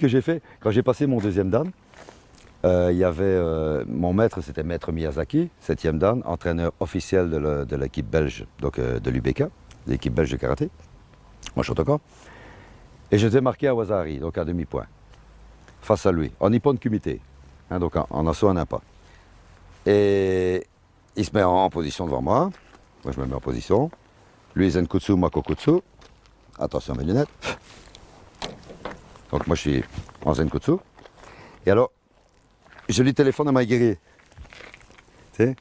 que j'ai fait, quand j'ai passé mon deuxième dan, il y avait mon maître, c'était Maître Miyazaki, 7e dan, entraîneur officiel de l'équipe belge, donc de l'UBK, l'équipe belge de karaté, en Shotokan. Et j'étais marqué à Wasari, donc à demi-point, face à lui, en nippon kumite, hein, donc en assaut en pas. Et il se met en position devant moi, moi je me mets en position, lui Zenkutsu, Makokutsu, attention à mes lunettes. Donc moi je suis en Zenkutsu. Et alors, je lui téléphone à Maïguéré. Il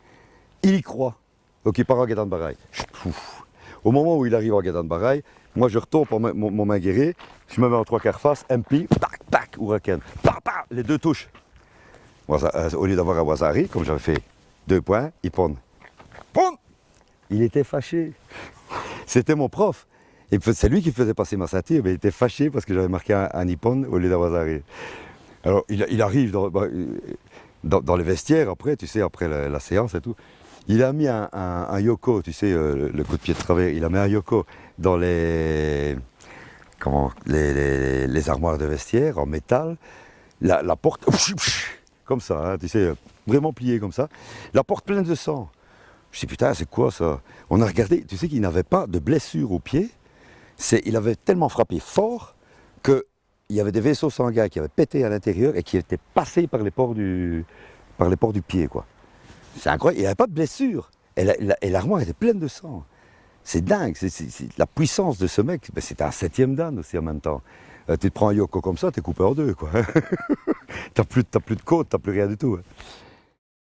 y croit. Donc il part en Gedan Baraï. Au moment où il arrive en Gedan Baraï, moi je retourne pour mon Maïguéré, je me mets en 3/4 face, MP, tac, tac, Huracan. Les deux touches. Au lieu d'avoir un Wasari, comme j'avais fait 2 points, il pond. Pond. Il était fâché. C'était mon prof. Et c'est lui qui faisait passer ma ceinture, mais il était fâché parce que j'avais marqué un Nippon au lieu d'un Wasari. Alors il arrive dans les vestiaires après, tu sais, après la séance et tout. Il a mis un yoko, tu sais, le coup de pied de travers, il a mis un yoko dans les armoires de vestiaire en métal. La porte, comme ça, hein, tu sais, vraiment pliée comme ça. La porte pleine de sang. Je dis putain, c'est quoi ça? On a regardé, tu sais qu'il n'avait pas de blessure au pied. Il avait tellement frappé fort qu'il y avait des vaisseaux sanguins qui avaient pété à l'intérieur et qui étaient passés par les pores du pied, quoi. C'est incroyable, il n'avait pas de blessure. Et l'armoire était pleine de sang. C'est dingue, c'est la puissance de ce mec. Ben, c'était un 7e dan aussi en même temps. Tu te prends un yoko comme ça, t'es coupé en deux, quoi. T'as plus de côte, t'as plus rien du tout. Hein.